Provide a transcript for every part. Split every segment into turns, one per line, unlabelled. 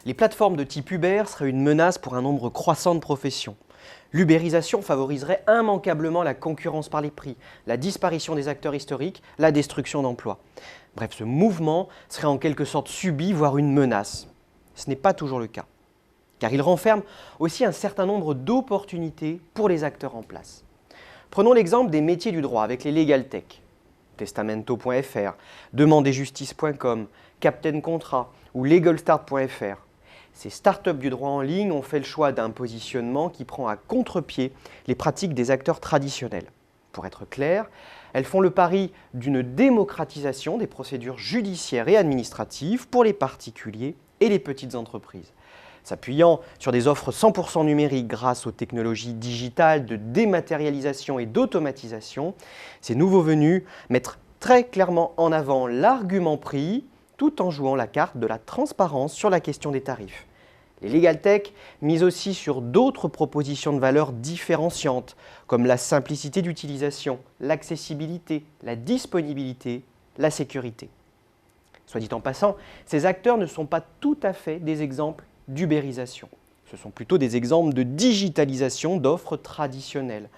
Les plateformes de type Uber seraient une menace pour un nombre croissant de professions. L'ubérisation favoriserait immanquablement la concurrence par les prix, la disparition des acteurs historiques, la destruction d'emplois. Bref, ce mouvement serait en quelque sorte subi, voire une menace. Ce n'est pas toujours le cas, car il renferme aussi un certain nombre d'opportunités pour les acteurs en place. Prenons l'exemple des métiers du droit avec les Legal Tech. Testamento.fr, demandejustice.com, Captain Contrat ou legalstart.fr. Ces startups du droit en ligne ont fait le choix d'un positionnement qui prend à contre-pied les pratiques des acteurs traditionnels. Pour être clair, elles font le pari d'une démocratisation des procédures judiciaires et administratives pour les particuliers et les petites entreprises. S'appuyant sur des offres 100% numériques grâce aux technologies digitales de dématérialisation et d'automatisation, ces nouveaux venus mettent très clairement en avant l'argument prix tout en jouant la carte de la transparence sur la question des tarifs. Les Legal Tech misent aussi sur d'autres propositions de valeur différenciantes, comme la simplicité d'utilisation, l'accessibilité, la disponibilité, la sécurité. Soit dit en passant, ces acteurs ne sont pas tout à fait des exemples d'ubérisation. Ce sont plutôt des exemples de digitalisation d'offres traditionnelles.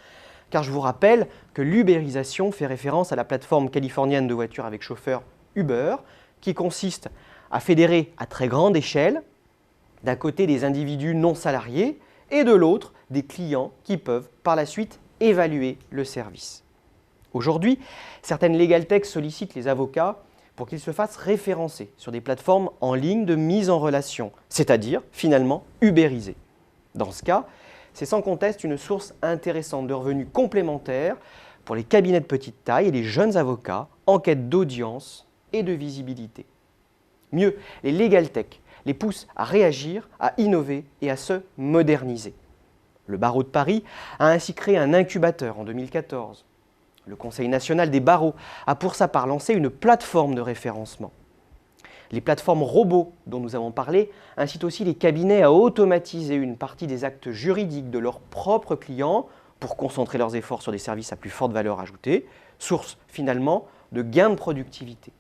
Car je vous rappelle que l'ubérisation fait référence à la plateforme californienne de voitures avec chauffeur Uber, qui consiste à fédérer à très grande échelle, d'un côté des individus non salariés et de l'autre des clients qui peuvent par la suite évaluer le service. Aujourd'hui, certaines Legal Tech sollicitent les avocats pour qu'ils se fassent référencer sur des plateformes en ligne de mise en relation, c'est-à-dire finalement ubérisées. Dans ce cas, c'est sans conteste une source intéressante de revenus complémentaires pour les cabinets de petite taille et les jeunes avocats en quête d'audience et de visibilité. Mieux, les Legal Tech les poussent à réagir, à innover et à se moderniser. Le barreau de Paris a ainsi créé un incubateur en 2014. Le Conseil national des barreaux a pour sa part lancé une plateforme de référencement. Les plateformes robots dont nous avons parlé incitent aussi les cabinets à automatiser une partie des actes juridiques de leurs propres clients pour concentrer leurs efforts sur des services à plus forte valeur ajoutée, source finalement de gains de productivité.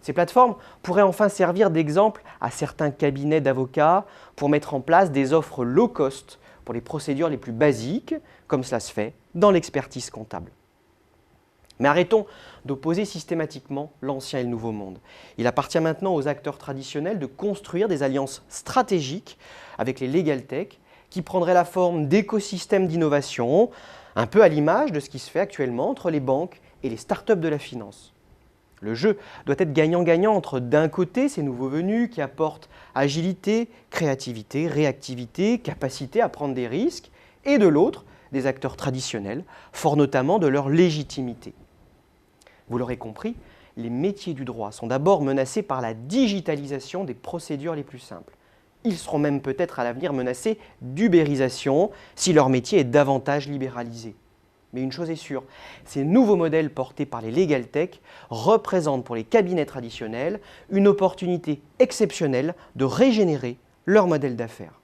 Ces plateformes pourraient enfin servir d'exemple à certains cabinets d'avocats pour mettre en place des offres low cost pour les procédures les plus basiques, comme cela se fait dans l'expertise comptable. Mais arrêtons d'opposer systématiquement l'ancien et le nouveau monde. Il appartient maintenant aux acteurs traditionnels de construire des alliances stratégiques avec les Legal Tech qui prendraient la forme d'écosystèmes d'innovation, un peu à l'image de ce qui se fait actuellement entre les banques et les startups de la finance. Le jeu doit être gagnant-gagnant entre d'un côté ces nouveaux venus qui apportent agilité, créativité, réactivité, capacité à prendre des risques, et de l'autre des acteurs traditionnels, forts notamment de leur légitimité. Vous l'aurez compris, les métiers du droit sont d'abord menacés par la digitalisation des procédures les plus simples. Ils seront même peut-être à l'avenir menacés d'ubérisation si leur métier est davantage libéralisé. Mais une chose est sûre, ces nouveaux modèles portés par les Legal Tech représentent pour les cabinets traditionnels une opportunité exceptionnelle de régénérer leur modèle d'affaires.